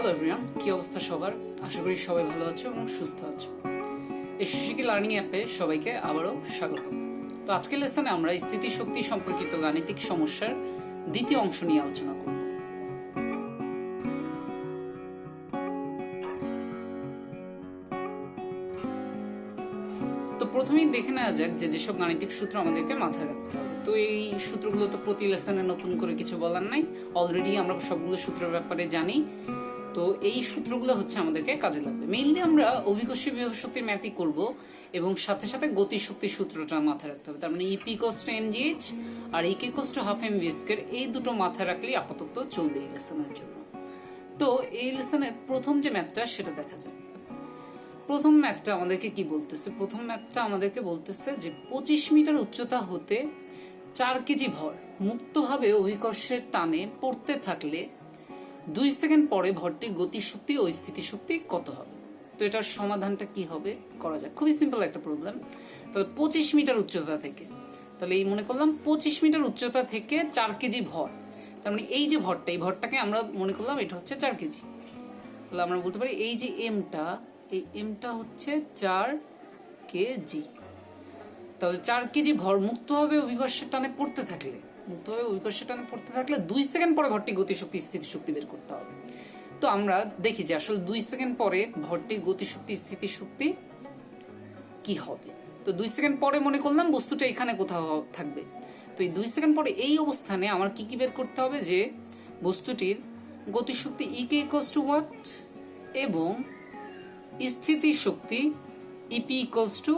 Hello everyone, কি অবস্থা সবার? আশা করি সবাই ভালো আছো এবং সুস্থ আছো। এই সুশিকি লার্নিং অ্যাপে সবাইকে আবারও স্বাগত। তো আজকের লেসনে আমরা স্থিতিশক্তি সম্পর্কিত গাণিতিক সমস্যার দ্বিতীয় অংশ নিয়ে আলোচনা করব। তো প্রথমেই দেখে নেওয়া যাক যে যেসব গাণিতিক সূত্র আমাদেরকে মাথায় রাখতে হবে। তো এই সূত্রগুলো তো প্রতি লেসনে নতুন করে কিছু বলার নাই, অলরেডি আমরা সবগুলো সূত্রের ব্যাপারে জানি। তো এই সূত্রগুলো হচ্ছে আমাদেরকে কাজে লাগবে। মেইনলি আমরা অভিকর্ষী বিভব শক্তির ম্যাথই করব এবং সাথে সাথে গতি শক্তির সূত্রটা মাথায় রাখতে হবে। তার মানে ইপি ইকুয়ালস টু এমজিএইচ আর EK equals to half MV square, এই দুটো মাথায় রাখলেই আপাতত চলবে এই লেসনের জন্য। তো এই লেসনের প্রথম যে ম্যাথটা সেটা দেখা যায়। প্রথম ম্যাথটা আমাদেরকে কি বলতেছে? প্রথম ম্যাথটা আমাদেরকে বলতেছে যে 25 মিটার উচ্চতা হতে 4 কেজি ভর মুক্তভাবে অভিকর্ষের টানে পড়তে থাকলে 2 সেকেন্ড পরে ভরটির গতিশক্তি ও স্থিতিশক্তি কত হবে। তো এটার সমাধানটা কি হবে করা যায়। খুবই সিম্পল একটা প্রবলেম। তাহলে 25 মিটার উচ্চতা থেকে, তাহলে এই মনে করলাম 25 মিটার উচ্চতা থেকে 4 কেজি ভর, তার মানে এই যে ভরটা, এই ভরটাকে আমরা মনে করলাম এটা হচ্ছে 4 কেজি। তাহলে আমরা বলতে পারি এই যে এমটা, এই এমটা হচ্ছে 4 কেজি। তাহলে 4 কেজি ভর মুক্তভাবে অভিকর্ষের টানে পড়তে থাকলে, মুক্তভাবে অভিকর্ষের টানে পড়তে থাকলে 2 সেকেন্ড পরে ভরটির গতিশক্তি স্থিতিশক্তি বের করতে হবে। তো আমরা দেখি যে আসলে 2 সেকেন্ড পরে ভরটির গতিশক্তি স্থিতিশক্তি কি হবে। তো 2 সেকেন্ড পরে মনে করলাম বস্তুটা এখানে কোথাও থাকবে। তো এই 2 সেকেন্ড পরে এই অবস্থানে আমার কি কি বের করতে হবে, যে বস্তুটির গতিশক্তি ইকে ইকুয়ালস টু হোয়াট এবং স্থিতিশক্তি ইপি ইকুয়ালস টু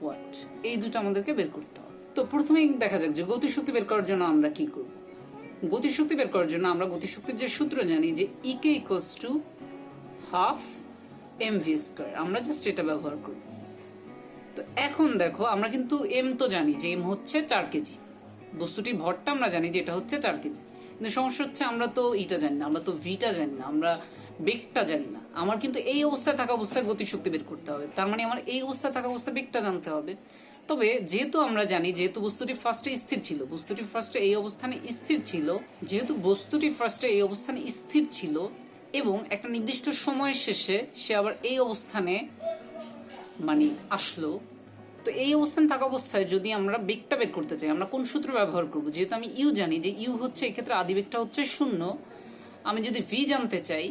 হোয়াট, এই দুটো আমাদেরকে বের করতে হবে। তো প্রথমেই দেখা যাক যে গতিশক্তি বের করার জন্য আমরা কি করব। গতিশক্তি বের করার জন্য আমরা গতিশক্তির যে সূত্র জানি যে EK equals to half MV square, আমরা জাস্ট এটা ব্যবহার করব। তো এখন দেখো আমরা কিন্তু এম তো জানি যে এম হচ্ছে 4 কেজি, বস্তুটির ভরটা আমরা জানি যে এটা হচ্ছে 4 কেজি, কিন্তু সমস্যা হচ্ছে আমরা তো ইটা জানি না, আমরা তো ভিটা জানি না, আমরা বেগটা জানি না। আমার কিন্তু এই অবস্থায় থাকা অবস্থায় গতিশক্তি বের করতে হবে, তার মানে আমার এই অবস্থায় থাকা অবস্থায় বেগটা জানতে হবে। তবে যেহেতু আমরা জানি, যেহেতু বস্তুটি ফার্স্টে স্থির ছিল, বস্তুটি ফার্স্টে এই অবস্থানে স্থির ছিল, যেহেতু বস্তুটি ফার্স্টে এই অবস্থানে স্থির ছিল এবং একটা নির্দিষ্ট সময়ের শেষে সে আবার এই অবস্থানে মানে আসলো, তো এই অবস্থানে থাকা অবস্থায় যদি আমরা বেগটা বের করতে চাই আমরা কোন সূত্র ব্যবহার করব? যেহেতু আমি ইউ জানি যে ইউ হচ্ছে এক্ষেত্রে আদিবেগটা হচ্ছে 0, আমি যদি ভি জানতে চাই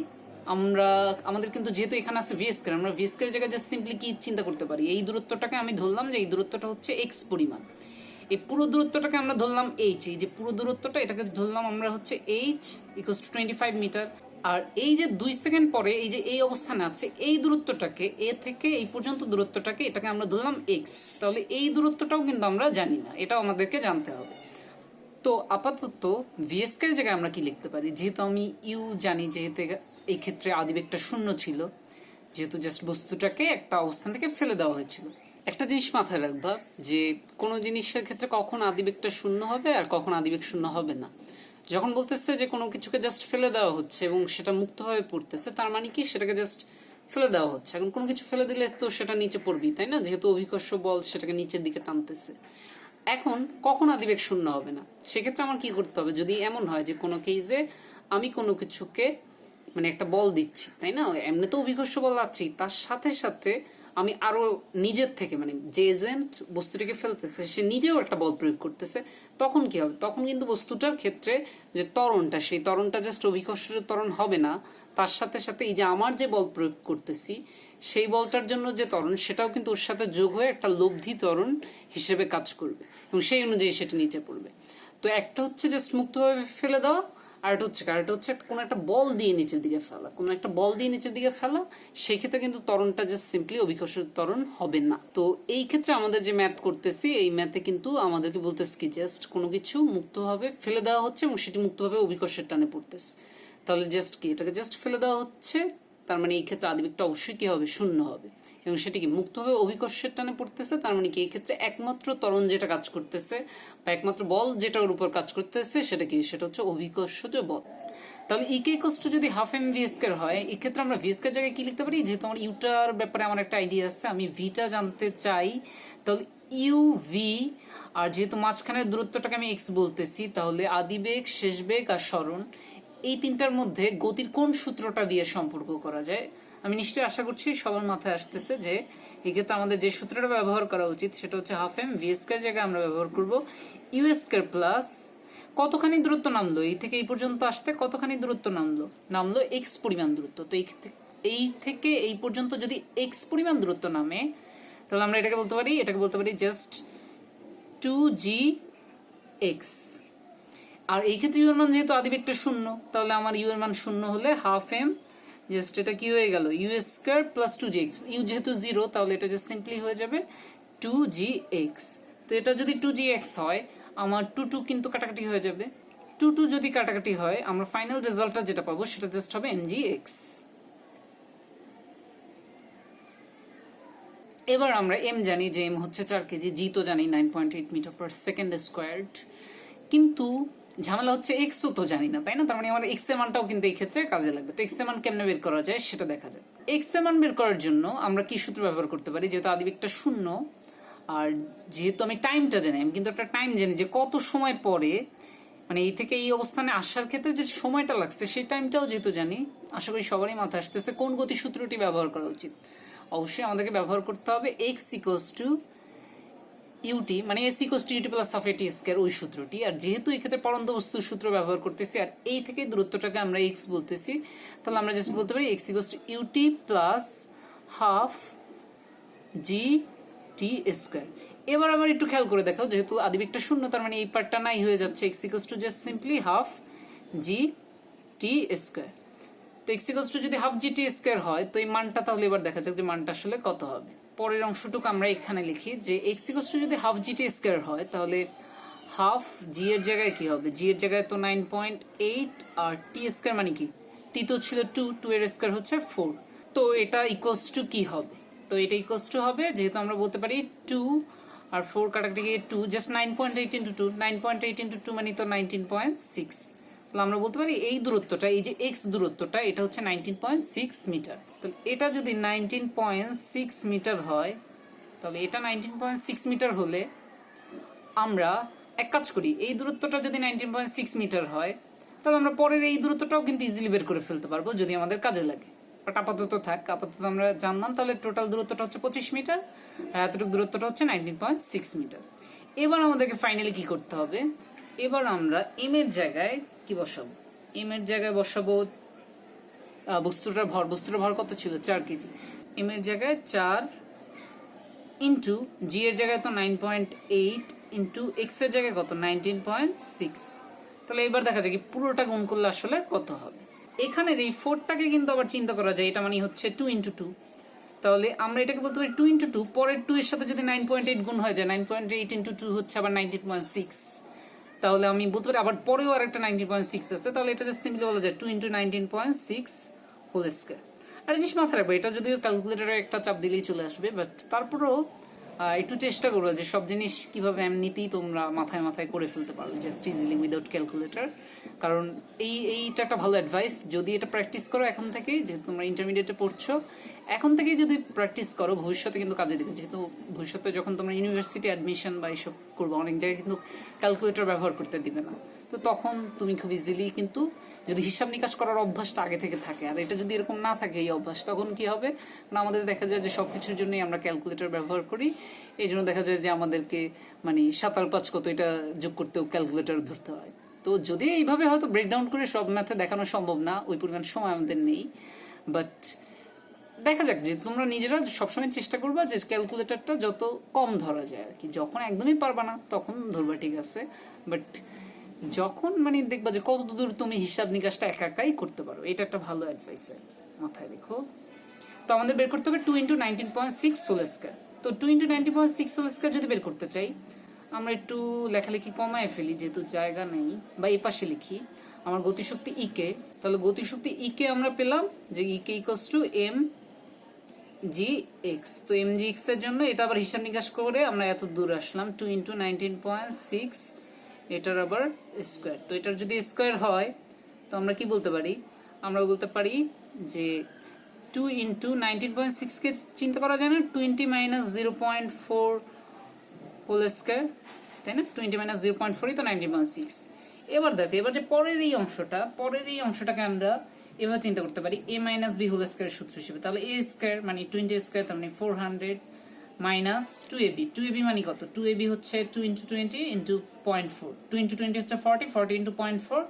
আমাদের কিন্তু যেহেতু এখানে আছে ভি স্কয়ার, আমরা ভি স্কয়ার জায়গায় জাস্ট সিম্পলি কি চিন্তা করতে পারি, এই দূরত্বটাকে আমি ধরলাম যে এই দূরত্বটা হচ্ছে এক্স পরিমাণ, এই পুরো দূরত্বটাকে আমরা ধরলাম এইচ, এই যে পুরো দূরত্বটা এটাকে ধরলাম আমরা হচ্ছে এইচ ইকুয়ালস টু 25 মিটার। আর এই যে 2 সেকেন্ড পরে এই যে এই অবস্থানে আছে এই দূরত্বটাকে, এ থেকে এই পর্যন্ত দূরত্বটাকে, এটাকে আমরা ধরলাম এক্স। তাহলে এই দূরত্বটাও কিন্তু আমরা জানি না, এটাও আমাদেরকে জানতে হবে। তো আপাতত ভিএসকের জায়গায় আমরা কি লিখতে পারি? যেহেতু আমি ইউ জানি, যেহেতু এই ক্ষেত্রে আদিবেগটা 0 ছিল, যেহেতু জাস্ট বস্তুটাকে একটা অবস্থান থেকে ফেলে দেওয়া হয়েছিল। একটা জিনিস মাথায় রাখবা যে কোনো জিনিসের ক্ষেত্রে কখন আদিবেগটা 0 হবে আর কখন আদিবেগ 0 হবে না। যখন বলতেছে যে কোনো কিছুকে জাস্ট ফেলে দেওয়া হচ্ছে এবং সেটা মুক্তভাবে পড়তেছে, তার মানে কি সেটাকে জাস্ট ফেলে দেওয়া হচ্ছে। এখন কোনো কিছু ফেলে দিলে তো সেটা নিচে পড়বেই, তাই না? যেহেতু অভিকর্ষ বল সেটাকে নিচের দিকে টানতেছে। এখন কখন আদিবেগ 0 হবে না, সেক্ষেত্রে আমার কি করতে হবে? যদি এমন হয় যে কোনো কেসে আমি কোনো কিছুকে মানে একটা বল দিচ্ছি, তাই না, এমনি তো অভিকর্ষ বল আছেই, তার সাথে সাথে আমি আরো নিজের থেকে মানে যে এজেন্ট বস্তুটিকে ফেলতেছে সে নিজেও একটা বল প্রয়োগ করতেছে, তখন কি হবে? তখন কিন্তু বস্তুটার ক্ষেত্রে যে ত্বরণটা, সেই ত্বরণটা জাস্ট অভিকর্ষের ত্বরণ হবে না, তার সাথে সাথে এই যে আমার যে বল প্রয়োগ করতেছি সেই বলটার জন্য যে ত্বরণ সেটাও কিন্তু ওর সাথে যোগ হয়ে একটা লব্ধি ত্বরণ হিসেবে কাজ করবে এবং সেই অনুযায়ী সেটা নিচে পড়বে। তো একটা হচ্ছে জাস্ট মুক্তভাবে ফেলে দেওয়া, আর এটা হচ্ছে কোনো একটা বল দিয়ে নিচের দিকে ফেলা, কোনো একটা বল দিয়ে নিচের দিকে ফেলা, সেই ক্ষেত্রে কিন্তু ত্বরণটা জাস্ট সিম্পলি অভিকর্ষের ত্বরণ হবে না। তো এই ক্ষেত্রে আমাদের যে ম্যাথ করতেছি এই ম্যাথে কিন্তু আমাদেরকে বলতেছে কি জাস্ট কোনো কিছু মুক্তভাবে ফেলে দেওয়া হচ্ছে এবং সেটি মুক্তভাবে অভিকর্ষের টানে পড়তেছে। তাহলে জাস্ট কি এটাকে জাস্ট ফেলে দেওয়া হচ্ছে, তার মানে এই ক্ষেত্রে আদিবেগটা অবশ্যই কি হবে? 0 হবে এবং সেটি কি মুক্তভাবে অভিকর্ষের টানে পড়তেছে, তার মানে কি এই ক্ষেত্রে একমাত্র ত্বরণ যেটা কাজ করতেছে বা একমাত্র বল যেটার উপর কাজ করতেছে সেটা কি? সেটা হচ্ছে অভিকর্ষজ বল। তাহলে ইকে ইকুয়ালস টু যদি হাফ এম ভি স্কয়ার হয়, এই ক্ষেত্রে আমরা ভি স্কয়ার জায়গায় কি লিখতে পারি? যেহেতু আমার ইউটার ব্যাপারে আমার একটা আইডিয়া আছে, আমি ভিটা জানতে চাই, তাহলে ইউ ভি, আর যেহেতু মাঝখানের দূরত্বটাকে আমি এক্স বলতেছি, তাহলে আদিবেগ, শেষ বেগ আর সরণ এই তিনটার মধ্যে গতির কোন সূত্রটা দিয়ে সম্পর্ক করা যায়। আমি নিশ্চয়ই আশা করছি সবার মাথায় আসতেছে যে এক্ষেত্রে আমাদের যে সূত্রটা ব্যবহার করা উচিত সেটা হচ্ছে হাফ এম ভি স্কয়ার জায়গায় আমরা ব্যবহার করব ইউ স্কয়ার প্লাস কতখানি দূরত্ব নামলো এই থেকে এই পর্যন্ত আসতে, কতখানি দূরত্ব নামলো এক্স পরিমাণ দূরত্ব। তো এই থেকে এই পর্যন্ত যদি এক্স পরিমাণ দূরত্ব নামে তাহলে আমরা এটাকে বলতে পারি জাস্ট 2g x। আর এই ক্ষেত্রে ইউ এর মান যেহেতু আদি ভেক্টর শূন্য, তাহলে আমার ইউ এর মান শূন্য হলে হাফ এম জাস্ট এটা কি হয়ে গেল you square plus 2gx। You যেহেতু 0 তাহলে এটা জাস্ট সিম্পলি হয়ে যাবে 2gx। তো এটা যদি 2gx হয় আমার 2 কিন্তু কাটাকাটি হয়ে যাবে। 2 যদি কাটাকাটি হয় আমরা ফাইনাল রেজাল্টটা যেটা পাবো সেটা জাস্ট হবে mgx। এবার আমরা এম জানি যে এম হচ্ছে 4 কেজি, জি তো জানি 9.8 মিটার পার সেকেন্ড স্কোয়ার্ড, কিন্তু ঝামেলা হচ্ছে এক্সও তো জানি না, তাই না? তার মানে আমার এক্স এর মানটাও কিন্তু এই ক্ষেত্রে কাজে লাগবে। তো এক্স এর মান কেমনে বের করা যায় সেটা দেখা যায়। এক্স এর মান বের করার জন্য আমরা কি সূত্র ব্যবহার করতে পারি, যেহেতু আদিবেগটা শূন্য আর যেহেতু আমি টাইমটা জানি, আমি কিন্তু একটা টাইম জানি যে কত সময় পরে মানে এই থেকে এই অবস্থানে আসার ক্ষেত্রে যে সময়টা লাগছে সেই টাইমটাও যেহেতু জানি, আশা করি সবারই মাথায় আসতেছে কোন গতি সূত্রটি ব্যবহার করা উচিত। অবশ্যই আমাদেরকে ব্যবহার করতে হবে এক্স ইকুয়ালস টু ইউটি, মানে s equals to u t plus half a t square, ওই সূত্রটি। আর যেহেতু এই ক্ষেত্রে পরন্ত বস্তুর সূত্র ব্যবহার করতেছি আর এই থেকে দূরত্বটাকে আমরা এক্স বলতেছি, তাহলে আমরা জাস্ট বলতে পারি x equals to u t plus half g t square. এবার আবার একটু খেয়াল করে দেখাও, যেহেতু আদিবেগটা শূন্য তার মানে এই পার্টটা নাই হয়ে যাচ্ছে, x equals two just simply half g t square. তো এক্স ইকুয়ালস টু যদি হাফ জি টি স্কয়ার হয় তো এই মানটা তাহলে এবার দেখা যাক যে মানটা আসলে কত হবে। পরের অংশটুকু আমরা এখানে লিখি যে এক্স ইকুয়ালস টু যদি হাফ জি টি স্কয়ার হয় তাহলে হাফ জি এর জায়গায় কি হবে, জি এর জায়গায় তো 9.8 আর টি স্কয়ার মানে কি, টি তো ছিল 2 এর স্কয়ার হচ্ছে 4। তো এটা ইকুয়ালস টু কি হবে, তো এটা ইকুয়ালস টু হবে যেহেতু আমরা বলতে পারি 2 আর 4 কাটাকাটি গিয়ে 2 জাস্ট 9.8 ইন্টু 2, 9.8 ইন্টু 2 মানে তো 19.6। তাহলে আমরা বলতে পারি এই দূরত্বটা, এই যে এক্স দূরত্বটা এটা হচ্ছে 19.6 মিটার। তাহলে এটা যদি 19.6 মিটার হয় তাহলে এটা 19.6 মিটার হলে আমরা এক কাজ করি, এই দূরত্বটা যদি 19.6 মিটার হয় তাহলে আমরা পরের এই দূরত্বটাও কিন্তু ইজিলি বের করে ফেলতে পারবো যদি আমাদের কাজে লাগে। বাট আপাতত থাক, আপাতত আমরা জানলাম তাহলে টোটাল দূরত্বটা হচ্ছে 25 মিটার আর এতটুকু দূরত্বটা হচ্ছে 19.6 মিটার। এবার আমাদেরকে ফাইনালি কি করতে হবে, এবার আমরা এম এর জায়গায় কি বসাবো, এম এর জায়গায় বসাবো বস্তুটার ভর কত ছিল 4 কেজি, এম এর জায়গায় 4 ইন্টু জি এর জায়গায় তো 9.8 ইন্টু এক্স এর জায়গায় কত 19.6। তাহলে এবার দেখা যায় কি পুরোটা গুণ করলে আসলে কত হবে। এখানের এই 4টাকে কিন্তু আবার চিন্তা করা যায়, এটা মানে হচ্ছে 2 ইন্টু 2, তাহলে আমরা এটাকে বলতে পারি 2 ইন্টু 2, পরের 2 এর সাথে যদি 9.8 গুণ হয়ে যায় 9.8 ইন্টু 2 হচ্ছে আবার 19.6, তাহলে আমি বলতে পারি আবার পরেও আর একটা 19.6 আছে, তাহলে এটা জাস্ট সিম্পলি বলা যায় 2 ইন্টু 19.6 হোল স্কয়ার। আর জিনিস মাথায় রাখবো, এটা যদিও ক্যালকুলেটরে একটা চাপ দিলেই চলে আসবে, বাট তারপরেও একটু চেষ্টা করবো যে সব জিনিস কিভাবে এমনিতেই তোমরা মাথায় মাথায় করে ফেলতে পারো জাস্ট ইজিলি উইদাউট ক্যালকুলেটর। কারণ এইটা একটা ভালো অ্যাডভাইস, যদি এটা প্র্যাকটিস করো এখন থেকেই, যেহেতু তোমরা ইন্টারমিডিয়েটে পড়ছো এখন থেকেই যদি প্র্যাকটিস করো ভবিষ্যতে কিন্তু কাজে দেবে। যেহেতু ভবিষ্যতে যখন তোমরা ইউনিভার্সিটি অ্যাডমিশন বা এইসব করবো অনেক জায়গায় কিন্তু ক্যালকুলেটর ব্যবহার করতে দিবে না, তো তখন তুমি খুব ইজিলি কিন্তু যদি হিসাব নিকাশ করার অভ্যাসটা আগে থেকে থাকে, আর এটা যদি এরকম না থাকে এই অভ্যাস, তখন কি হবে না আমাদের দেখা যায় যে সব কিছুর জন্যই আমরা ক্যালকুলেটর ব্যবহার করি, এই জন্য দেখা যায় যে আমাদেরকে মানে 7 আর 5 কত এটা যোগ করতেও ক্যালকুলেটর ধরতে হয়। তো যদি এইভাবে হয়তো ব্রেকডাউন করে সব ম্যাথে দেখানো সম্ভব না, ওই পরিমাণ সময় আমাদের নেই, বাট দেখা যাক যে তোমরা নিজেরা সবসময় চেষ্টা করবা যে ক্যালকুলেটরটা যত কম ধরা যায় আর কি। যখন একদমই পারবা না তখন ধরবা ঠিক আছে, বাট যখন মানে দেখবা যে কত দূর তুমি হিসাব নিকাশটা একাই করতে পারো, এটা একটা ভালো অ্যাডভাইস মাথায় রেখো। তো আমাদের বের করতে হবে 2 ইন্টু 19.6 হোল স্কয়ার। তো 2 ইন্টু 19.6 হোল স্কয়ার যদি বের করতে চাই আমরা একটু লেখালেখি কমায় ফেলি যেহেতু জায়গা নেই, বা এই পাশে লিখি আমার গতিশক্তি ইকে। তাহলে গতিশক্তি ইকে আমরা পেলাম যে EK equals to M G X. তো এম জি এক্স এর জন্য এটা আবার হিসাব নিকাশ করে আমরা এত দূর আসলাম 2 ইন্টু 19.6, এটার আবার স্কোয়ার। তো এটার যদি স্কোয়ার হয় তো আমরা কি বলতে পারি, আমরা বলতে পারি যে 2 ইন্টু 19.6কে চিন্তা করা যায় না 20 মাইনাস 0.4 হোল স্কোয়ার, তাই না? 20 মাইনাস 0.4 তো 19.6, এবার দেখো, এবার যে পরের এই অংশটাকে আমরা এবার চিন্তা করতে পারি a minus b whole square সূত্র হিসেবে। তাহলে a স্কয়ার মানে 20 স্কয়ার, তার মানে 400 মাইনাস 2ab, 2ab মানে কত, 2ab হচ্ছে 2 ইন্টু 20 ইন্টু 0.4, 2 ইন্টু 20 হচ্ছে 40, 40 ইন্টু 0.4,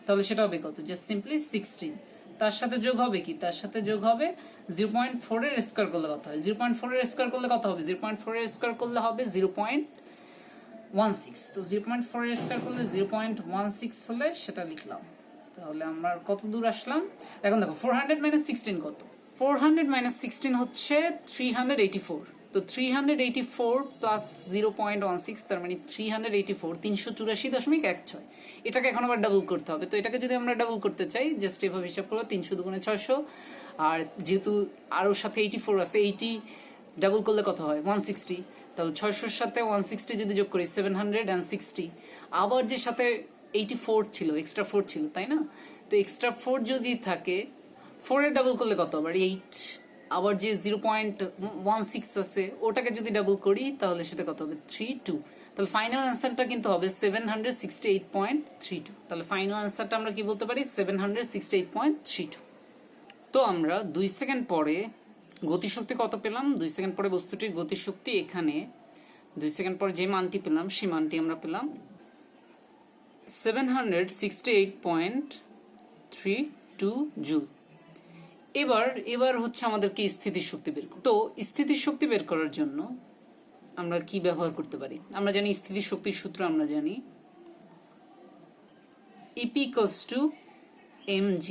তাহলে সেটা হবে কত, জাস্ট সিম্পলি 16। তার সাথে যোগ হবে কি, তার সাথে যোগ হবে 0.4 এর স্কয়ার করলে কত হয়, 0.4 এর স্কয়ার করলে কত হবে, 0.4 এর স্কয়ার করলে হবে 0.16। তো 0.4 এর স্কয়ার করলে 0.16 হলে সেটা লিখলাম। তাহলে আমরা কত দূর আসলাম, এখন দেখো 400 মাইনাস 16 কত, 400 মাইনাস 16 হচ্ছে 384। তো 384 প্লাস 0.16 তার মানে 384, 384.16। এটাকে এখন আবার ডাবল করতে হবে। তো এটাকে যদি আমরা ডাবল করতে চাই জাস্ট এভাবে হিসাব করবো, 300 দুগুণে 600, আর যেহেতু আরও সাথে 84 আছে, 80 ডাবল করলে কত হয় 160। তাহলে 600-র সাথে 160 যদি যোগ করি 760, আবার যে সাথে 84 ছিল, এক্সট্রা 4 ছিল, তাই না? তো এক্সট্রা 4 যদি থাকে, 4 এর ডাবল করলে কত, আবার 8, আবার যে 0.16 আছে ওটাকে যদি ডাবল করি তাহলে সেটা কত হবে 32। তাহলে ফাইনাল অ্যান্সারটা কিন্তু হবে 768.32। তাহলে ফাইনাল অ্যান্সারটা আমরা কি বলতে পারি, 768.32। তো আমরা 2 সেকেন্ড পরে গতিশক্তি কত পেলাম, 2 সেকেন্ড পরে বস্তুটির গতিশক্তি, এখানে 2 সেকেন্ড পরে যে মানটি পেলাম সেই মানটি আমরা পেলাম 768.32 জুল। এবার হচ্ছে আমাদেরকে স্থিতির শক্তি বের করতে। তো স্থিতির শক্তি বের করার জন্য আমরা কি ব্যবহার করতে পারি, আমরা জানি স্থিতির শক্তির সূত্র, আমরা জানি EP equals to mgh।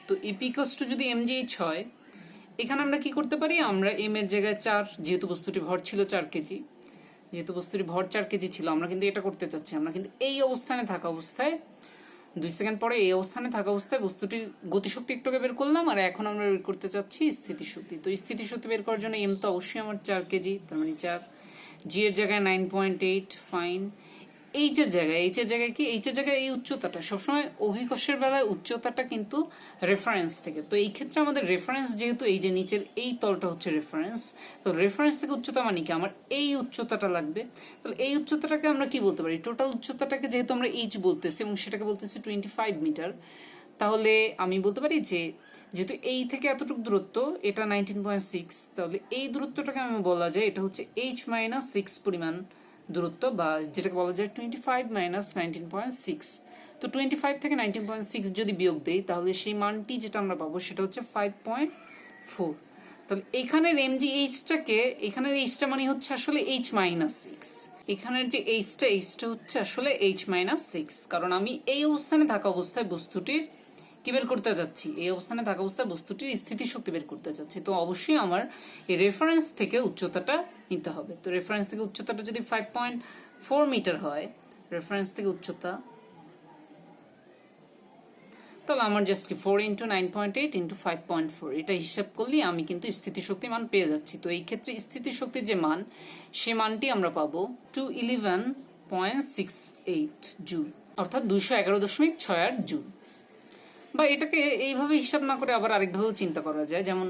তো EP equals to যদি mgh হয়, এখানে আমরা কি করতে পারি, আমরা m এর জায়গায় 4, যেহেতু বস্তুটি ভর ছিল 4 কেজি, যেহেতু বস্তুটি ভর 4 কেজি ছিল, আমরা কিন্তু এটা করতে চাচ্ছি, আমরা কিন্তু এই অবস্থানে থাকা অবস্থায় 2 সেকেন্ড পরে এই অবস্থানে থাকা অবস্থায় বস্তুটির গতিশক্তি একটুকে বের করলাম, আর এখন আমরা বের করতে চাচ্ছি স্থিতিশক্তি। তো স্থিতিশক্তি বের করার জন্য এম তো অবশ্যই আমার 4 কেজি, তার মানে 4, জি এর জায়গায় 9.8, ফাইন। এইচ এর জায়গায় কি, এইচ এর জায়গায় এই উচ্চতাটা সবসময় অভিকর্ষের বেলায় উচ্চতাটা কিন্তু রেফারেন্স থেকে। তো এই ক্ষেত্রে আমাদের রেফারেন্স যেহেতু এই যে নিচের এই তলটা হচ্ছে রেফারেন্স, তো রেফারেন্স থেকে উচ্চতা মানে কি, আমার এই উচ্চতাটা লাগবে। তাহলে এই উচ্চতাটাকে আমরা কি বলতে পারি, টোটাল উচ্চতাটাকে যেহেতু আমরা এইচ বলতেছি এবং সেটাকে বলতেছি 25 মিটার, তাহলে আমি বলতে পারি যে যেহেতু এই থেকে এতটুকু দূরত্ব, এটা 19.6, তাহলে এই দূরত্বটাকে আমি বলা যায় এটা হচ্ছে h-6 পরিমাণ দূরত্ব, বা যেটাকে বলা যায় 25 মাইনাস 19.6। তো 25 থেকে 19.6 যদি বিয়োগ দেই তাহলে সেই মানটি যেটা আমরা পাবো সেটা হচ্ছে 5.4। তাহলে এখানের mgh-টাকে, এখানের h-টা মানে হচ্ছে আসলে h-6, এখানের যে h-টা হচ্ছে আসলে h-6, কারণ আমি এই অবস্থানে থাকা অবস্থায় বস্তুটির কি বের করতে যাচ্ছি, এই অবস্থানে থাকা অবস্থায় বস্তুটির স্থিতিশক্তি বের করতে যাচ্ছি। তো অবশ্যই আমার এই রেফারেন্স থেকে উচ্চতাটা নিতে হবে। তো রেফারেন্স থেকে উচ্চতাটা যদি 5.4 মিটার হয়, রেফারেন্স থেকে উচ্চতা, তাহলে আমার জাস্ট কি 4 ইন্টু 9.8 ইন্টু 5.4 এটা হিসাব করলে আমি কিন্তু স্থিতিশক্তি মান পেয়ে যাচ্ছি। তো এই ক্ষেত্রে স্থিতিশক্তির যে মান, সে মানটি আমরা পাবো 211.68 জুল, অর্থাৎ 211.68 জুল। বা এটাকে এইভাবে হিসাব না করে আবার আরেকভাবেও চিন্তা করা যায়, যেমন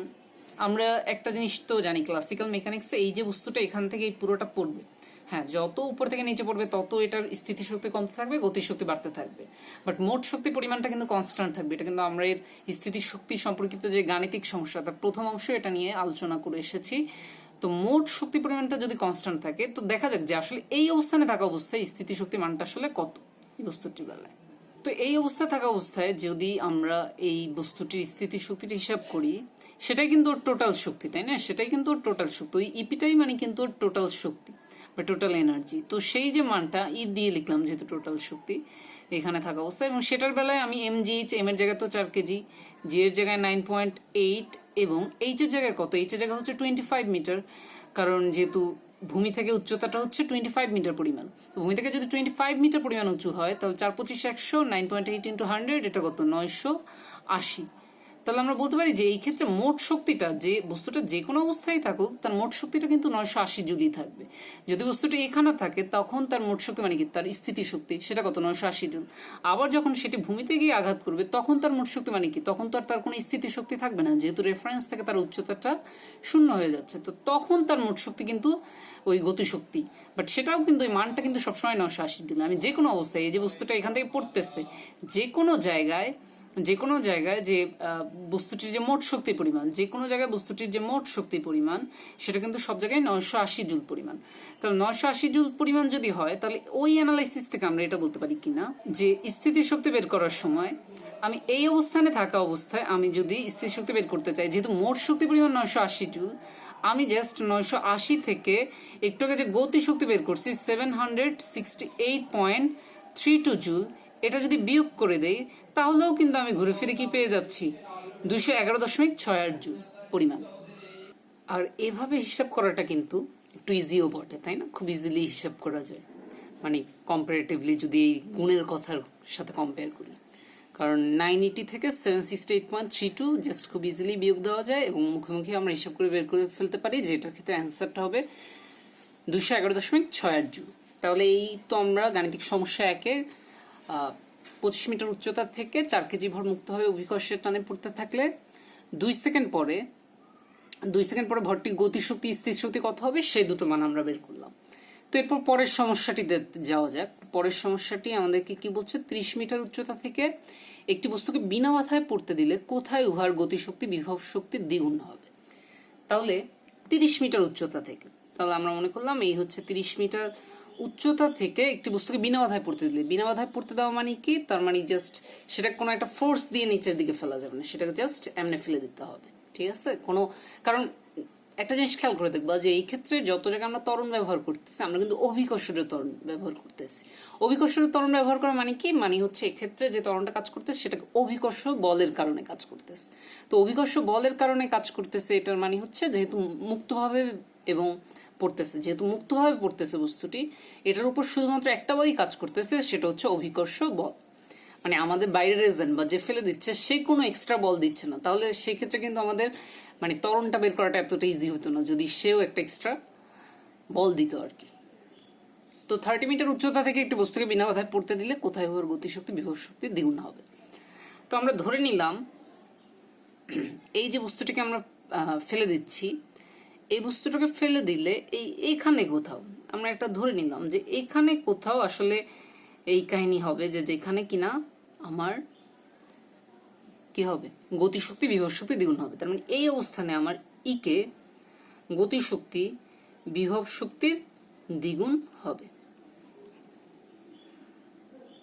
আমরা একটা জিনিস তো জানি ক্লাসিক্যাল মেকানিক্সে, এই যে বস্তুটা এখান থেকে এই পুরোটা পড়বে, হ্যাঁ যত উপর থেকে নিচে পড়বে তত এটার স্থিতিশক্তি কমতে থাকবে, গতিশক্তি বাড়তে থাকবে, বাট মোট শক্তি পরিমাণটা কিন্তু কনস্ট্যান্ট থাকবে। এটা কিন্তু আমরা এর স্থিতিশক্তি সম্পর্কিত যে গাণিতিক সমস্যা, তার প্রথম অংশ এটা নিয়ে আলোচনা করে এসেছি। তো মোট শক্তি পরিমাণটা যদি কনস্ট্যান্ট থাকে, তো দেখা যাক যে আসলে এই অবস্থানে থাকা অবস্থায় স্থিতিশক্তি মানটা আসলে কত এই বস্তুটির বেলায়। তো এই অবস্থায় থাকা অবস্থায় যদি আমরা এই বস্তুটির স্থিতিশক্তিটা হিসাব করি, সেটাই কিন্তু ওর টোটাল শক্তি, তাই না? সেটাই কিন্তু ওর টোটাল শক্তি, ওই ইপিটাই মানে কিন্তু ওর টোটাল শক্তি বা টোটাল এনার্জি। তো সেই যে মানটা দিয়ে লিখলাম যেহেতু টোটাল শক্তি এখানে থাকা অবস্থায়, এবং সেটার বেলায় আমি mgh, এম এর জায়গায় তো 4 কেজি, জি এর জায়গায় 9.8 এবং এইচ এর জায়গায় কত, এইচ এর জায়গায় হচ্ছে 25 মিটার, কারণ যেহেতু ভূমি থেকে উচ্চতাটা হচ্ছে 25 মিটার পরিমাণ। তো ভূমি থেকে যদি 25 মিটার পরিমাণ উঁচু হয় তাহলে 4×25=100, 9.8 ইন্টু 100, এটা কত 980। তাহলে আমরা বলতে পারি যে এই ক্ষেত্রে মোট শক্তিটা, যে বস্তুটা যে কোনো অবস্থায় থাকুক তার মোট শক্তিটা কিন্তু 980 জুলই থাকবে। যদি বস্তুটি এখানে থাকে তখন তার মোট শক্তি মানে কি, তার স্থিতি শক্তি সেটা কত 980 জুল। আবার যখন সেটি ভূমিতে গিয়ে আঘাত করবে তখন তার মোট শক্তি মানে কি, তখন তো আর তার কোনো স্থিতি শক্তি থাকবে না, যেহেতু রেফারেন্স থেকে তার উচ্চতাটা শূন্য হয়ে যাচ্ছে। তো তখন তার মোট শক্তি কিন্তু ওই গতিশক্তি, বাট সেটাও কিন্তু ওই মানটা কিন্তু সবসময় 980 জুল। আমি যে কোনো অবস্থায় এই যে বস্তুটা এখান থেকে পড়তেছে যে কোনো জায়গায় যে বস্তুটির যে মোট শক্তি পরিমাণ, যে কোনো জায়গায় বস্তুটির যে মোট শক্তি পরিমাণ সেটা কিন্তু সব জায়গায় 980 জুল পরিমাণ। তাহলে 980 জুল পরিমাণ যদি হয় তাহলে ওই অ্যানালাইসিস থেকে আমরা এটা বলতে পারি কিনা যে স্থিতিশক্তি বের করার সময় আমি এই অবস্থানে থাকা অবস্থায় আমি যদি স্থিতিশক্তি বের করতে চাই, যেহেতু মোট শক্তি পরিমাণ 980 জুল, আমি জাস্ট 980 থেকে একটু আগে যে গতি শক্তি বের করছি 768.32 জুল, এটা যদি বিয়োগ করে দেই তাহলেও কিন্তু আমি ঘুরে ফিরে কি পেয়ে যাচ্ছি 211.68 জুল পরিমাণ। আর এভাবে হিসাব করাটা কিন্তু একটু ইজিও বটে, তাই না? খুব ইজিলি হিসাব করা যায়, মানে কম্পারেটিভলি যদি এই গুণের কথার সাথে কম্পেয়ার করি, কারণ 980 থেকে 768.32 জাস্ট খুব ইজিলি বিয়োগ দেওয়া যায় এবং মুখোমুখি আমরা হিসাব করে বের করে ফেলতে পারি যে এটার ক্ষেত্রে অ্যান্সারটা হবে 211.68 জুল। তাহলে এই তো আমরা গাণিতিক সমস্যা 1-এ 25 মিটার উচ্চতা থেকে 4 কেজি ভর মুক্তভাবে অভিকর্ষের টানে পড়তে থাকলে 2 সেকেন্ড পরে ভরটি গতিশক্তি স্থির শক্তি কত হবে সেই দুটো মান আমরা বের করলাম। তো এরপর পরের সমস্যাটিতে যাওয়া যাক। পরের সমস্যাটি আমাদেরকে কি বলছে, 30 মিটার উচ্চতা থেকে একটি বস্তুকে বিনা বাধায় পড়তে দিলে কোথায় উহার গতিশক্তি বিভব শক্তির দ্বিগুণ হবে। তাহলে 30 মিটার উচ্চতা থেকে, তাহলে আমরা মনে করলাম এই হচ্ছে 30 মিটার উচ্চতা থেকে একটি বস্তুকে বিনা বাধায় পড়তে দিলে, বিনা বাধায় পড়তে দেওয়া মানে কি, তার মানে জাস্ট সেটা কোনো একটা ফোর্স দিয়ে নিচের দিকে ফেলা যাবে না, সেটাকে জাস্ট এমনি ফেলে দিতে হবে, ঠিক আছে? কারণ একটা জিনিস খেয়াল করে দেখবা যে এই ক্ষেত্রে যত জায়গায় আমরা ত্বরণ ব্যবহার করতেছি আমরা কিন্তু অভিকর্ষীয় ত্বরণ ব্যবহার করতেছি। অভিকর্ষীয় ত্বরণ ব্যবহার করা মানে কি, মানে হচ্ছে এক্ষেত্রে যে ত্বরণটা কাজ করতেছে সেটাকে অভিকর্ষ বলের কারণে কাজ করতেছে। তো অভিকর্ষ বলের কারণে কাজ করতেছে এটার মানে হচ্ছে যেহেতু মুক্তভাবে এবং পড়তেছে, যেহেতু মুক্তভাবে পড়তেছে বস্তুটি, এটার উপর শুধুমাত্র একটা বলই কাজ করতেছে, সেটা হচ্ছে অভিকর্ষ বল। মানে আমাদের বাইরের এজেন্ট বা যে ফেলে দিচ্ছে সে কোনো এক্সট্রা বল দিচ্ছে না, তাহলে সেই ক্ষেত্রে কিন্তু আমাদের মানে ত্বরণটা বের করাটা এতটা ইজি হতো না যদি সেও একটা এক্সট্রা বল দিত আর কি। তো 30 মিটার উচ্চতা থেকে একটি বস্তুকে বিনা বাধায় পড়তে দিলে কোথায় হওয়ার গতিশক্তি বিভব শক্তি দ্বিগুণ হবে। তো আমরা ধরে নিলাম এই যে বস্তুটিকে আমরা ফেলে দিচ্ছি, এই বস্তুটাকে ফেলে দিলে এইখানে কোথাও আমরা একটা ধরে নিলাম যে এইখানে কোথাও আসলে এই কাহিনী হবে যে যেখানে কিনা আমার কি হবে, গতিশক্তি বিভব শক্তি দ্বিগুণ হবে। তার মানে এই অবস্থানে আমার ইকে গতিশক্তি বিভব শক্তির দ্বিগুণ হবে।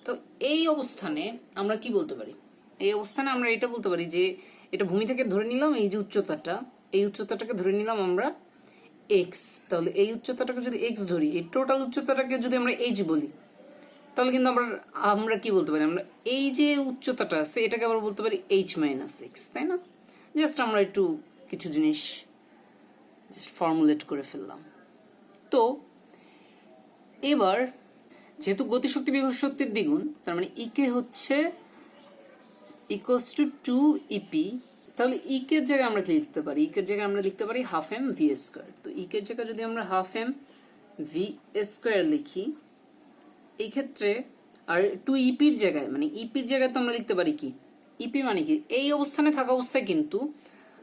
তো এই অবস্থানে আমরা কি বলতে পারি, এই অবস্থানে আমরা এটা বলতে পারি যে এটা ভূমি থেকে ধরে নিলাম এই যে উচ্চতাটা, এই উচ্চতাটাকে ধরে নিলাম আমরা এক্স। তাহলে এই উচ্চতাটাকে যদি এক্স ধরি, এই টোটাল উচ্চতাটাকে যদি আমরা এইচ বলি, তাহলে কিন্তু আমরা কি বলতে পারি, আমরা এই যে উচ্চতাটা আছে এটাকে আবার বলতে পারি এইচ মাইনাস এক্স, তাই না? জাস্ট আমরা একটু কিছু জিনিস জাস্ট ফর্মুলেট করে ফেললাম। তো এবার যেহেতু গতিশক্তি বিভব শক্তির দ্বিগুণ, তার মানে ইকে হচ্ছে ইকুয়ালস টু 2EP, তাহলে ইকের জায়গায় আমরা কি লিখতে পারি, ইকের জায়গায় আমরা লিখতে পারি হাফ এম ভি স্কোয়ার। তো ইকের জায়গায় যদি আমরা হাফ এম ভি স্কোয়ার লিখি এই ক্ষেত্রে, আর 2EP-র জায়গায় মানে ইপির জায়গায় তো আমরা লিখতে পারি কি, ইপি মানে কি এই অবস্থানে থাকা অবস্থায়, কিন্তু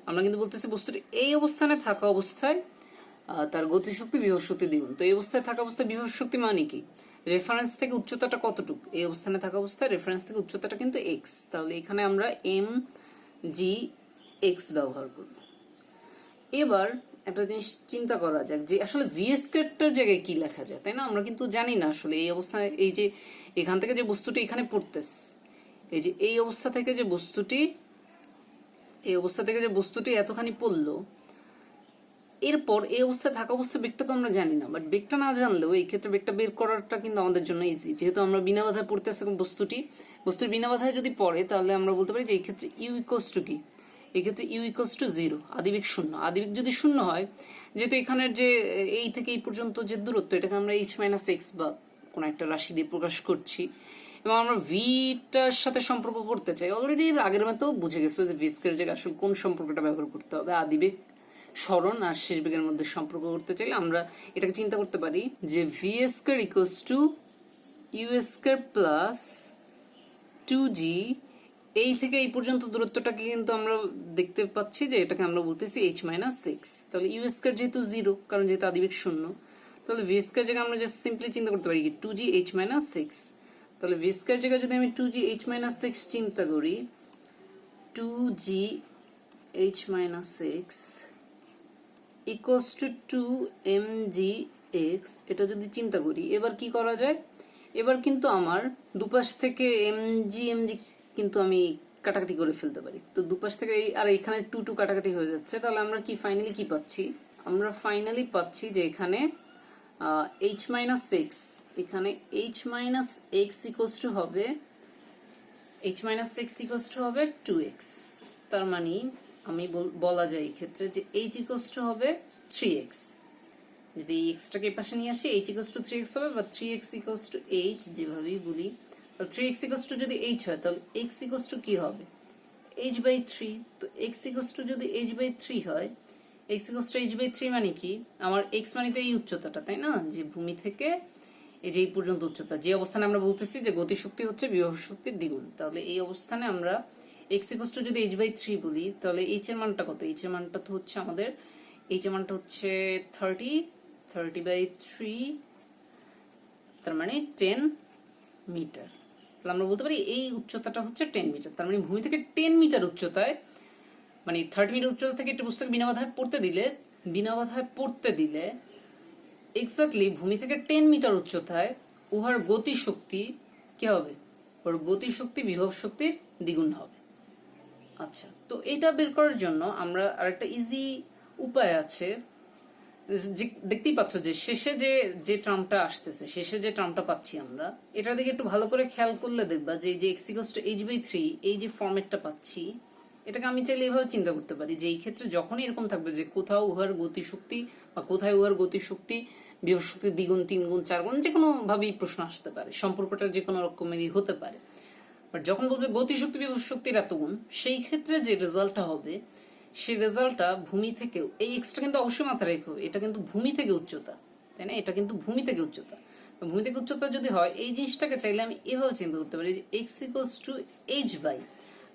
আমরা কিন্তু বলতেছি বস্তুটি এই অবস্থানে থাকা অবস্থায় তার গতিশক্তি বিভব শক্তি দ্বিগুণ। তো এই অবস্থায় থাকা অবস্থায় বিভব শক্তি মানে কি, রেফারেন্স থেকে উচ্চতাটা কতটুকু, এই অবস্থানে থাকা অবস্থায় রেফারেন্স থেকে উচ্চতাটা কিন্তু এক্স, তাহলে এখানে আমরা এম জি এক্স ব্যবহার করব। এবার একটা জিনিস চিন্তা করা যাক যে আসলে ভি স্কয়ারটার জায়গায় কি লেখা যায়, তাই না? আমরা কিন্তু জানি না আসলে এই অবস্থায়, এই যে এখান থেকে যে বস্তুটি এখানে পড়তেছে, এই যে এই অবস্থা থেকে যে বস্তুটি এতখানি পড়লো, এরপর এই অবস্থায় থাকা অবস্থায় বেগটা তো আমরা জানি না, বাট বেগটা না জানলেও এই ক্ষেত্রে বেগটা বের করাটা কিন্তু আমাদের জন্য ইজি, যেহেতু আমরা বিনা বাধায় পড়তেছি বস্তুর বিনা বাধায় যদি পড়ে তাহলে আমরা বলতে পারি যে এই ক্ষেত্রে ইউ ইকুয়ালস টু কি, এই ক্ষেত্রে ইউ ইকুয়ালস টু 0, আদিবেগ শূন্য। আদিবেগ যদি শূন্য হয়, যেহেতু এখানের যে এই থেকে এই পর্যন্ত যে দূরত্ব এটাকে আমরা এইচ মাইনাস এক্স বা কোন একটা রাশি দিয়ে প্রকাশ করছি, এবং আমরা ভিটার সাথে সম্পর্ক করতে চাই, অলরেডি এর আগের মতো বুঝে গেছো যে ভি স্কয়ার জায়গায় আসলে কোন সম্পর্কটা ব্যবহার করতে হবে, আদিবেগ সরণ আর শেষ বেগের মধ্যে সম্পর্ক করতে চাইলে আমরা এটাকে চিন্তা করতে পারি যে v square equals to u square plus 2g, এই থেকে এই পর্যন্ত দূরত্বটাকে কিন্তু আমরা দেখতে পাচ্ছি যে এটাকে আমরা বলতেছি এইচ মাইনাস এক্স। তাহলে ইউ স্কয়ার যেহেতু 0, কারণ যেহেতু আদিবেগ শূন্য, তাহলে ভি স্কয়ার জায়গায় আমরা জাস্ট সিম্পলি চিন্তা করতে পারি কি 2gh মাইনাস 6। তাহলে ভি স্কয়ার জায়গায় যদি আমি 2gh মাইনাস 6 চিন্তা করি, 2gh minus 6 equals to 2mgx, এটা যদি চিন্তা করি, এবার কি করা যায়, এবার কিন্তু আমার দুপাশ থেকে mg কিন্তু আমি কাটাকাটি করে ফেলতে পারি। তো দুপাশ থেকে আর এখানে 2 কাটাকাটি হয়ে যাচ্ছে। তাহলে আমরা কি ফাইনালি কি পাচ্ছি, আমরা ফাইনালি পাচ্ছি যে এখানে h মাইনাস এক্স, এখানে h minus x equals two হবে h minus x equals two হবে 2x। তার মানে আমি বলা যায় এই ক্ষেত্রে যে h ইকুয়ালস টু হবে 3x। যদি এই এক্সটাকে এই পাশে নিয়ে আসি, h ইকুয়ালস টু 3x হবে, বা 3x ইকুয়ালস টু h যেভাবেই বলি। তাহলে 3x ইকুয়ালস টু যদি h হয়, তাহলে x ইকুয়ালস টু কি হবে, h বাই 3। তো x ইকুয়ালস টু যদি h বাই 3 হয়, x equals to h by 3 মানে কি, আমার x মানে তো এই উচ্চতাটা, তাই না, যে ভূমি থেকে এই যে এই পর্যন্ত উচ্চতা, যে অবস্থানে আমরা বলতেছি যে গতিশক্তি হচ্ছে বিভব শক্তির দ্বিগুণ। তাহলে এই অবস্থানে আমরা x ইকুয়ালস টু যদি h বাই 3 বলি, তাহলে h এর মানটা কত, h এর মানটা তো হচ্ছে আমাদের, h এর মানটা হচ্ছে 30 বাই 3, তার মানে 10 মিটার। তাহলে আমরা বলতে পারি এই উচ্চতাটা হচ্ছে 10 মিটার। তার মানে ভূমি থেকে 10 মিটার উচ্চতায়, মানে 30 মিটার উচ্চতা থেকে একটা পুস্তক বিনা বাধায় পড়তে দিলে এক্স্যাক্টলি ভূমি থেকে 10 মিটার উচ্চতায় উহার গতিশক্তি কি হবে, ওর গতিশক্তি বিভব শক্তির দ্বিগুণ হবে। আচ্ছা, তো এটা বের করার জন্য আমরা আরেকটা ইজি উপায় আছে। দেখতেই পাচ্ছ যে শেষে যে টার্মটা আসতেছে, শেষে যে টার্মটা পাচ্ছি আমরা, এটার দিকে একটু ভালো করে খেয়াল করলে দেখবা যে এই যে x equals to h by 3 এই যে ফরম্যাটটা পাচ্ছি, এটাকে আমি চাইলে এভাবে চিন্তা করতে পারি যে এই ক্ষেত্রে যখনই এরকম থাকবে যে কোথাও উহার গতিশক্তি বা কোথায় উহার গতিশক্তি বিভব শক্তির দ্বিগুণ, 3 গুণ, 4 গুণ, যে কোনো ভাবেই প্রশ্ন আসতে পারে, সম্পর্কটা যে কোনো রকমেরই হতে পারে। বাট যখন বলবে গতিশক্তি বিভব শক্তির এত গুণ, সেই ক্ষেত্রে যে রেজাল্টটা হবে, সেই রেজাল্টটা ভূমি থেকেও, এই এক্সটা কিন্তু অবশ্যই মাথায় রেখো, এটা কিন্তু ভূমি থেকে উচ্চতা, তাই না, এটা কিন্তু ভূমি থেকে উচ্চতা। তো ভূমি থেকে উচ্চতা যদি হয়, এই জিনিসটাকে চাইলে আমি এভাবে চিন্তা করতে পারি যে x equals to h by,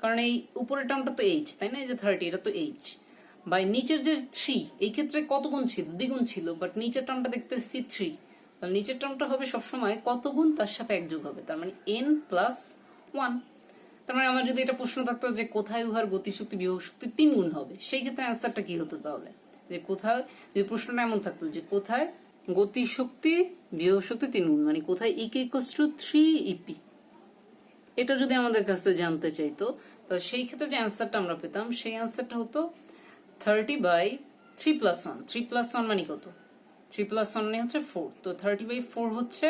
কারণ এই উপরের টার্মটা তো h, তাই না, এই যে 30 এটা তো h, বাই নিচের যে 3, এই ক্ষেত্রে কত গুণ ছিল, দ্বিগুণ ছিল, বাট নিচের টার্মটা দেখতেছি 3, তাহলে নিচের টার্মটা হবে সবসময় কত গুণ, তার সাথে এক যোগ হবে, তার মানে n প্লাস 1। তার মানে আমার যদি এটা প্রশ্ন থাকতো যে কোথায় উহার গতিশক্তি বিভব শক্তি 3 গুণ হবে, সেই ক্ষেত্রে অ্যান্সারটা কি হতো তাহলে, যে কোথায়, যদি প্রশ্নটা এমন থাকতো যে কোথায় গতিশক্তি বিভব শক্তি 3 গুণ, মানে কোথায় ইকে ইকুয়ালস টু 3 ইপি, এটা যদি আমাদের কাছে জানতে চাইতো, তো সেই ক্ষেত্রে যে অ্যান্সারটা আমরা পেতাম, সেই অ্যান্সারটা হতো 30 বাই 3 প্লাস 1। 3 প্লাস 1 মানে কত, 3 প্লাস 1 মানে হচ্ছে 4। তো 30 বাই 4 হচ্ছে,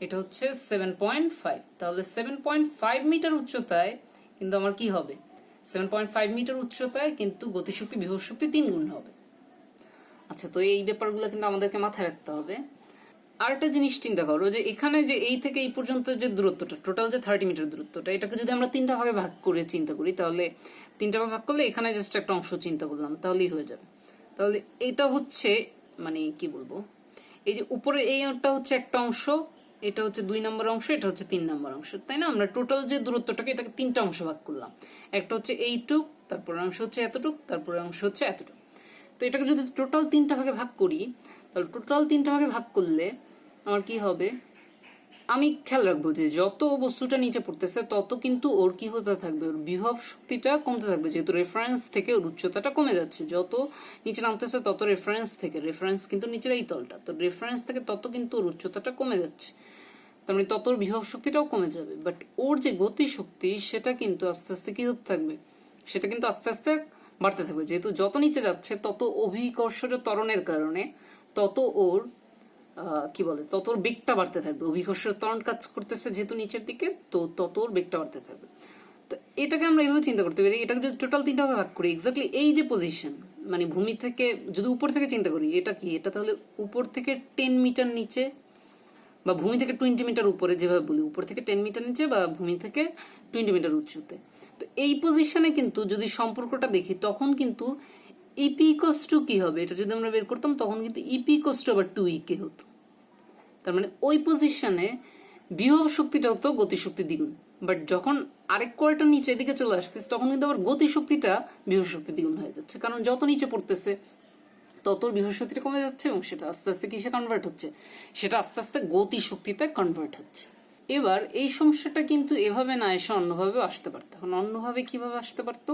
এটা হচ্ছে 7.5। তাহলে 7.5 মিটার উচ্চতায় কিন্তু আমার কি হবে, 7.5 মিটার উচ্চতায় কিন্তু গতিশক্তি বিভব শক্তি 3 গুণ হবে। আচ্ছা, তো এই ব্যাপারগুলো কিন্তু আমাদেরকে মাথায় রাখতে হবে। আরেকটা জিনিস চিন্তা করো যে এখানে যে এই থেকে এই পর্যন্ত যে দূরত্বটা, টোটাল যে 30 মিটার দূরত্বটা, এটাকে যদি আমরা 3টা ভাগে ভাগ করে চিন্তা করি, তাহলে 3টা ভাগ করলে এখানে জাস্ট একটা অংশ চিন্তা করলাম, তাহলেই হয়ে যাবে। তাহলে এটা হচ্ছে, মানে কি বলবো, এই যে উপরে এইটা হচ্ছে একটা অংশ, এটা হচ্ছে 2 নম্বর অংশ, এটা হচ্ছে 3 নম্বর অংশ, তাই না, আমরা টোটাল যে দূরত্বটাকে এটাকে 3টা অংশ ভাগ করলাম, একটা হচ্ছে এইটুক, তারপরে অংশ হচ্ছে এতটুক, তারপরে অংশ হচ্ছে এতটুক। তো এটাকে যদি টোটাল 3টা ভাগে ভাগ করি, তাহলে টোটাল 3টা ভাগে ভাগ করলে আমার কি হবে, আমি খেয়াল রাখবো যে যত বস্তুটা নিচে পড়তেছে তত কিন্তু ওর কি হতে থাকবে, ওর বিভব শক্তিটা কমতে থাকবে, যেহেতু রেফারেন্স থেকে ওর উচ্চতাটা কমে যাচ্ছে, যত নিচে নামতেছে তত রেফারেন্স কিন্তু নিচের এই তলটা, তো রেফারেন্স থেকে তত কিন্তু ওর উচ্চতাটা কমে যাচ্ছে, তার মানে তত ওর বিভব শক্তিটাও কমে যাবে। বাট ওর যে গতি শক্তি, সেটা কিন্তু আস্তে আস্তে কি হতে থাকবে, সেটা কিন্তু আস্তে আস্তে বাড়তে থাকবে, যেহেতু যত নিচে যাচ্ছে তত অভিকর্ষজ ত্বরণের কারণে তত ওর কি বলে, তত ওর বেগটা বাড়তে থাকবে, অভিকর্ষজ ত্বরণ কাজ করতেছে যেহেতু নিচের দিকে, তো তত ওর বেগটা বাড়তে থাকবে। তো এটাকে আমরা এইভাবে চিন্তা করতে পারি, এটাকে যদি টোটাল 3টা ভাগ করি, এক্স্যাক্টলি এই যে পজিশন, মানে ভূমি থেকে যদি উপর থেকে চিন্তা করি, এটা কি, এটা তাহলে উপর থেকে 10 মিটার নিচে, বা ভূমি থেকে 20 মিটার উপরে, যেভাবে বলি উপর থেকে 10 মিটার নিচে বা ভূমি থেকে 20 মিটার উচ্চতে। তো এই পজিশনে কিন্তু যদি সম্পর্কটা দেখি, তখন কিন্তু ইপি ইকুয়ালস টু কি হবে, এটা যদি আমরা বের করতাম, তখন কিন্তু ইপি ইকুয়ালস টু আবার 2 হতো। তার মানে ওই পজিশনে বিভব শক্তিটা হতো গতিশক্তি দ্বিগুণ, বাট যখন আরেক কোয়ার্টার নিচে এদিকে চলে আসতেছে, তখন কিন্তু আবার গতিশক্তিটা বিভব শক্তি দ্বিগুণ হয়ে যাচ্ছে, কারণ যত নিচে পড়তেছে তত বিভব শক্তিটা কমে যাচ্ছে এবং সেটা আস্তে আস্তে কিসে কনভার্ট হচ্ছে, সেটা আস্তে আস্তে গতি শক্তিতে কনভার্ট হচ্ছে। এবার এই সমস্যাটা কিন্তু এভাবে না এসে অন্যভাবেও আসতে পারতো। এখন অন্যভাবে কিভাবে আসতে পারতো?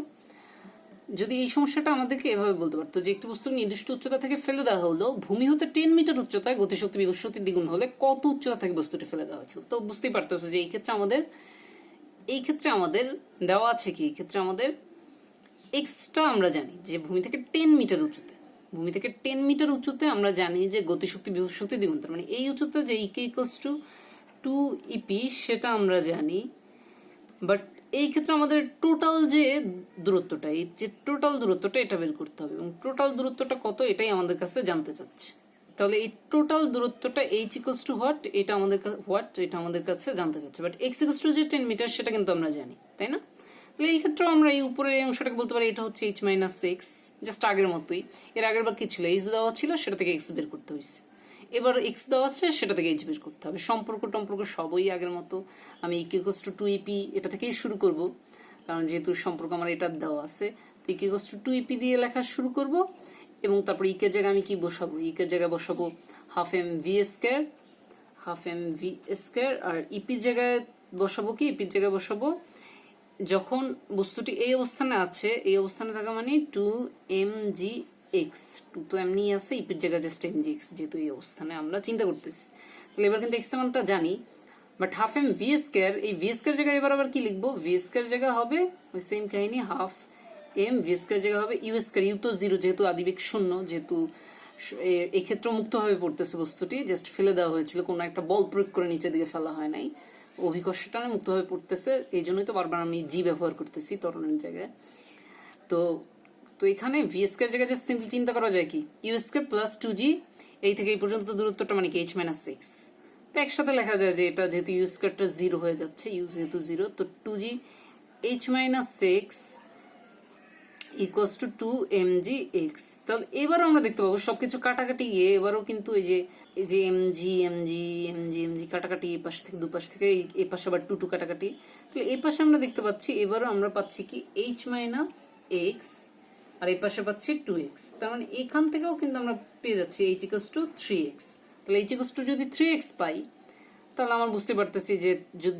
যদি এই সমস্যাটা আমাদেরকে এভাবে বলতে পারতো যে একটি বস্তু নির্দিষ্ট উচ্চতা থেকে ফেলে দেওয়া হলো, ভূমি হতে 10 মিটার উচ্চতায়, গতিশক্তি বিভব শক্তির দ্বিগুণ হলে কত উচ্চতা থেকে বস্তুটি ফেলে দেওয়া হয়েছিল। তো বুঝতেই পারতেছে যে এই ক্ষেত্রে আমাদের দেওয়া আছে কি, এই ক্ষেত্রে আমাদের এক্সটা আমরা জানি যে ভূমি থেকে 10 মিটার উঁচুতে, ভূমি থেকে 10 মিটার উঁচুতে আমরা জানি যে গতিশক্তি বিভব শক্তি দ্বিগুণ, তার মানে এই উচ্চতা যে ইকে ইকুয়ালস টু 2 ইপি সেটা আমরা জানি। বাট এই ক্ষেত্রে আমাদের টোটাল যে দূরত্বটা, এই যে টোটাল দূরত্বটা এটা বের করতে হবে, এবং টোটাল দূরত্বটা কত এটাই আমাদের কাছে জানতে চাচ্ছে। তাহলে এই টোটাল দূরত্বটা এইচ ইকুয়ালস টু হোয়াট, এটা আমাদের কাছে জানতে চাচ্ছে। বাট এক্স ইকুয়ালস টু যে 10 মিটার সেটা কিন্তু আমরা জানি, তাই না? তাহলে এই ক্ষেত্রে আমরা এই উপরের এই অংশটাকে বলতে পারি এটা হচ্ছে এইচ মাইনাস এক্স, জাস্ট আগের মতোই। এর আগের বার কি ছিল, এইচ দেওয়া ছিল, সেটা থেকে এক্স বের করতে হয়েছে। এবার এক্স দেওয়া আছে, সেটা থেকে এইচ বের করতে হবে। সম্পর্ক সবই আগের মতো। আমি ইকুয়ালস টু 2 ইপি এটা থেকেই শুরু করব, কারণ যেহেতু সম্পর্ক আমার এটা দেওয়া আছে। তো ইকুয়ালস টু 2 ইপি দিয়ে লেখা শুরু করব, এবং তারপর ইকের জায়গায় আমি কি বসাবো, ইকের জায়গায় বসাবো হাফ এম ভি স্কয়ার, আর ইপির জায়গায় বসাবো কি, ইপির জায়গায় বসাবো যখন বস্তুটি এই অবস্থানে আছে, এই অবস্থানে থাকা মানে 2 এম জি এক্স, 2 তো এমনি আছে, ইপির জায়গায় জাস্ট এম জি এক্স, যেহেতু এই অবস্থানে আমরা চিন্তা করতেছি। তাহলে এবার কিন্তু এক্স মানটা জানি, but half m v square, এই ভি স্কয়ার জায়গায় এবার আবার কি লিখবো, ভি স্কয়ার জায়গা হবে ওই সেম কাহিনী, হাফ এম ভি স্কয়ার জায়গা হবে ইউ স্কয়ার, ইউ তো জিরো, যেহেতু আদিবেগ শূন্য, যেহেতু এই ক্ষেত্রে মুক্তভাবে পড়তেছে বস্তুটি, জাস্ট ফেলে দেওয়া হয়েছিল, কোনো একটা বল প্রয়োগ করে নিচের দিকে ফেলা হয় নাই, অভিকর্ষ টানে মুক্তভাবে পড়তেছে, এই জন্যই তো বারবার আমি জি ব্যবহার করতেছি ত্বরণের জায়গায়। তো এখানে ভি স্কয়ার জায়গায় জাস্ট সিম্পল চিন্তা করা যায় কি, ইউ স্কয়ার প্লাস 2g, এই থেকে এই পর্যন্ত দূরত্বটা মানে কি এইচ মাইনাস সিক্স। তো একসাথে লেখা যায় যে এটা যেহেতু ইউ স্কয়ারটা জিরো হয়ে যাচ্ছে, ইউ যেহেতু জিরো, তো 2g h minus six equals to 2 mg x। তাহলে এবারও আমরা দেখতে পাবো সবকিছু কাটাকাটি গিয়ে এবারও কিন্তু এই যে mg কাটাকাটি, এই পাশ থেকে দুপাশ থেকে এই পাশে আবার 2 কাটাকাটি, তাহলে এই পাশে আমরা দেখতে পাচ্ছি এবারও আমরা পাচ্ছি কি h মাইনাস x, আর এই পাশে পাচ্ছি 2x। তার মানে এখান থেকেও কিন্তু আমরা পেয়ে যাচ্ছি h ইকুয়ালস টু 3x। তাহলে h ইকুয়ালস টু যদি 3x পাই, তাহলে আমরা বুঝতে পারতেছি যে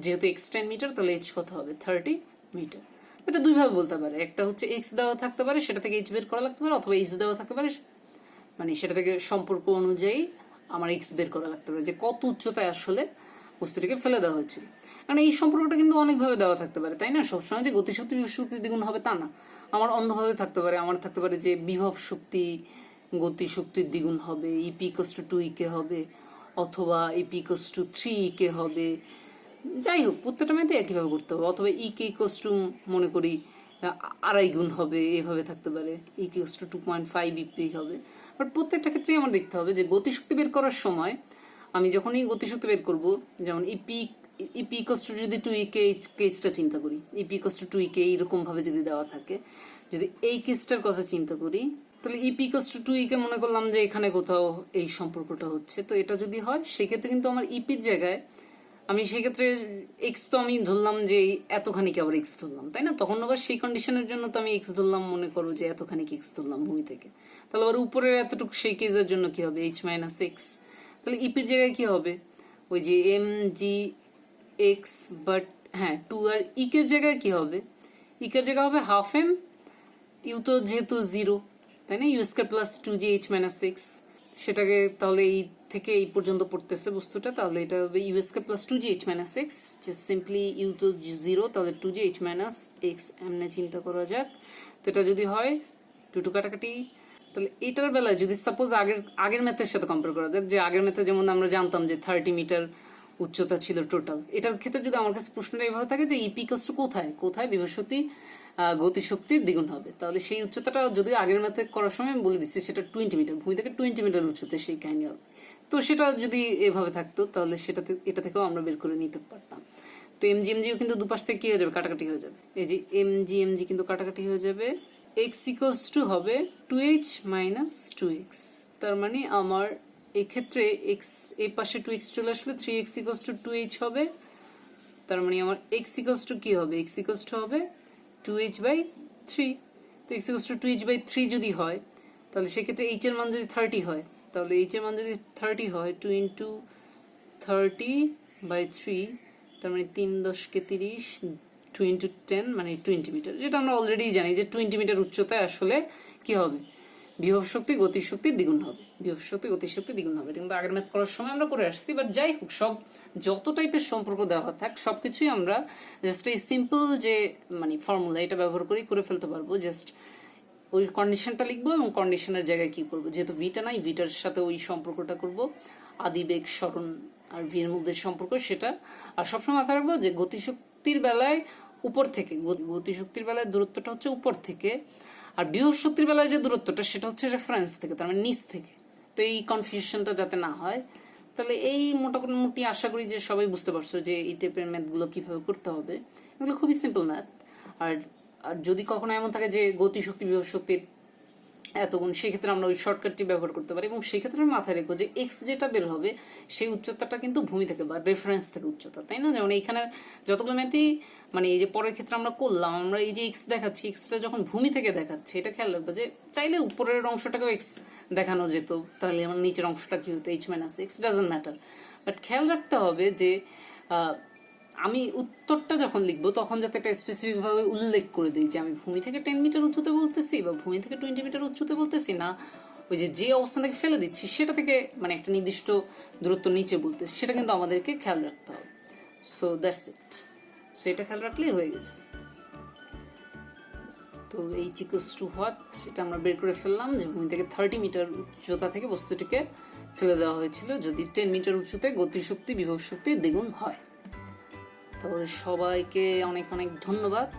যেহেতু x 10 মিটার, তাহলে h কত হবে, 30 মিটার। এটা দুইভাবে বলতে পারে, একটা হচ্ছে এক্স দেওয়া থাকতে পারে, সেটা থেকে এইচ বের করা লাগতে পারে, অথবা এইচ দেওয়া থাকতে পারে, মানে সেটা থেকে সম্পর্ক অনুযায়ী আমার এক্স বের করা লাগতে পারে যে কত উচ্চতায় আসলে বস্তুটিকে ফেলে দেওয়া হয়েছিল। কারণ এই সম্পর্কটা কিন্তু অনেকভাবে দেওয়া থাকতে পারে, তাই না? সবসময় যে গতিশক্তি বিভব শক্তি দ্বিগুণ হবে তা না, আমার অন্যভাবে থাকতে পারে। আমার থাকতে পারে যে বিভব শক্তি গতিশক্তির দ্বিগুণ হবে, ইপি ইকুয়ালস টু 2 ইকে হবে, অথবা ইপি ইকুয়ালস টু 3 ইকে হবে। যাই হোক, প্রত্যেকটা ম্যাথে একইভাবে করতে হবে। অথবা ইকে ইকুয়ালস টু মনে করি 2.5 গুণ হবে, এভাবে থাকতে পারে, ইকে ইকুয়ালস টু 2.5 ইপি হবে। বাট প্রত্যেকটা ক্ষেত্রেই আমার দেখতে হবে যে গতিশক্তি বের করার সময় আমি যখনই গতিশক্তি বের করব, যেমন ইপি ইকুয়ালস টু যদি 2 ইকে, এই কেসটা চিন্তা করি, ইপি ইকুয়ালস টু 2 ইকে এইরকম ভাবে যদি দেওয়া থাকে, যদি এই কেসটার কথা চিন্তা করি, তাহলে ইপি ইকুয়ালস টু 2 ইকে মনে করলাম যে এখানে কোথাও এই সম্পর্কটা হচ্ছে। তো এটা যদি হয়, সেক্ষেত্রে কিন্তু আমার ইপির জায়গায় আমি সেক্ষেত্রে এক্স তো আমি ধরলাম যে এতখানি আবার এক্স ধরলাম, তাই না? তখন আবার সেই কন্ডিশনের জন্য তো আমি এক্স ধরলাম, মনে করো যে এতখানি এক্স ধরলাম ভূমি থেকে। তাহলে আবার উপরের এতটুকু সেই কেসের জন্য কি হবে, এইচ মাইনাস এক্স। তাহলে ইপির জায়গায় কি হবে, ওই যে এম জি এক্স, বাট হ্যাঁ 2, আর ইকের জায়গায় কি হবে, ইকের জায়গায় হবে হাফ এম, ইউ তো যেহেতু জিরো, তাই না, u square plus 2g h minus x, সেটাকে তাহলে এই থেকে এই পর্যন্ত পড়তেছে বস্তুটা, তাহলে এটা হবে u square plus 2g h minus x, just simply u তো জিরো, তাহলে 2g এইচ মাইনাস এক্স এমনি চিন্তা করা যাক। তো এটা যদি হয় 2 কাটাকাটি, তাহলে এটার বেলায় যদি সাপোজ আগের ম্যাথের সাথে কম্পেয়ার করা যাক, যে আগের ম্যাথে যেমন আমরা জানতাম যে 30 মিটার উচ্চতা ছিল টোটাল, এটার ক্ষেত্রে যদি আমার কাছে প্রশ্নটা এইভাবে থাকে যে ইপি ইকুয়ালস টু কোথায় বিভব শক্তি গতিশক্তির দ্বিগুণ হবে, তাহলে সেই উচ্চতাটা যদি আগের ম্যাথে করার সময় আমি বলে দিচ্ছি সেটা 20 মিটার, ভূমি থেকে 20 মিটার উচ্চতা সেই কাহিনী হবে। তো সেটা যদি এভাবে থাকতো, তাহলে এটা থেকেও আমরা বের করে নিতে পারতাম। তো এমজিও কিন্তু দুপাশ থেকে কি হয়ে যাবে, কাটাকাটি হয়ে যাবে। এই যে এমজি কিন্তু কাটাকাটি হয়ে যাবে। এক্স ইকুয়ালস টু হবে 2h মাইনাস 2x। তার মানে আমার এক্ষেত্রে এক্স এই পাশে 2x চলে আসলে 3x ইকুয়ালস টু 2h হবে। তার মানে আমার এক্স ইকুয়ালস টু কি হবে, এক্স ইকুয়ালস টু হবে 2h/3। তো x ইকুয়ালস টু 2h/3 যদি হয়, তাহলে সেক্ষেত্রে এইচ এর মান যদি 30 হয়, তাহলে এইচ এর মান যদি 30 হয় 2 ইন্টু 30/3, তার মানে 3 × 10 = 30, 2 ইন্টু 10 মানে 20 মিটার। যেটা আমরা অলরেডি জানি যে 20 মিটার উচ্চতায় আসলে কি হবে, বিভব শক্তি গতির শক্তির দ্বিগুণ হবে, বিভব শক্তি গতির শক্তি দ্বিগুণ হবে। এটা কিন্তু আগের ম্যাথ করার সময় আমরা করে আসছি। বাট যাই হোক, সব যত টাইপের সম্পর্ক দেওয়া থাক সবকিছুই আমরা জাস্ট এই সিম্পল যে মানে ফর্মুলা এটা ব্যবহার করেই করে ফেলতে পারবো। জাস্ট ওই কন্ডিশনটা লিখবো এবং কন্ডিশনের জায়গায় কি করবো, যেহেতু ভিটা নাই ভিটার সাথে ওই সম্পর্কটা করব, আদিবেগ সরণ আর ভির মধ্যে সম্পর্ক সেটা। আর সবসময় মাথায় রাখবো যে গতিশক্তির বেলায় উপর থেকে, গতিশক্তির বেলায় দূরত্বটা হচ্ছে উপর থেকে, আর বিভব শক্তির বেলায় যে দূরত্বটা সেটা হচ্ছে রেফারেন্স থেকে, তার মানে নিচ থেকে। তো এই কনফিউশনটা যাতে না হয়, তাহলে এই মোটামুটি আশা করি যে সবাই বুঝতে পারছো যে এই টাইপের ম্যাথগুলো কিভাবে করতে হবে। এগুলো খুবই সিম্পল ম্যাথ। আর আর যদি কখনো এমন থাকে যে গতি শক্তি বিভব শক্তির এত গুণ, সেক্ষেত্রে আমরা ওই শর্টকাটটি ব্যবহার করতে পারি। এবং সেক্ষেত্রে মাথায় রেখো যে এক্স যেটা বের হবে সেই উচ্চতাটা কিন্তু ভূমি থেকে বা রেফারেন্স থেকে উচ্চতা, তাই না? যেমন এইখানে যতগুলো ম্যাথই মানে এই যে পরের ক্ষেত্রে আমরা করলাম, আমরা এই যে এক্স দেখাচ্ছি, এক্সটা যখন ভূমি থেকে দেখাচ্ছে, এটা খেয়াল রাখবো যে চাইলে উপরের অংশটাকেও এক্স দেখানো যেত, তাহলে আমার নিচের অংশটা কি হতো, H minus x, doesn't matter. But খেয়াল রাখতে হবে যে আমি উত্তরটা যখন লিখবো তখন যাতে একটা স্পেসিফিক ভাবে উল্লেখ করে দিই যে আমি ভূমি থেকে 10 মিটার উচ্চতে বলতেছি বা ভূমি থেকে 20 মিটার উচ্চতে বলতেছি না, ওই যে অবস্থান থেকে ফেলে দিচ্ছি সেটা থেকে মানে একটা নির্দিষ্ট দূরত্ব নিচে বলতেছি, সেটা কিন্তু আমাদেরকে খেয়াল রাখতে হবে। So that's it. সো এটা খেয়াল রাখলেই হয়ে গেছে। তো এই ইকুয়ালস টু হোয়াট, এটা আমরা বের করে ফেললাম যে ভূমি থেকে 30 মিটার উচ্চতা থেকে বস্তুটিকে ফেলে দেওয়া হয়েছিল যদি 10 মিটার উচ্চতে গতিশক্তি বিভব শক্তির দ্বিগুণ হয়। তাহলে সবাইকে অনেক অনেক ধন্যবাদ।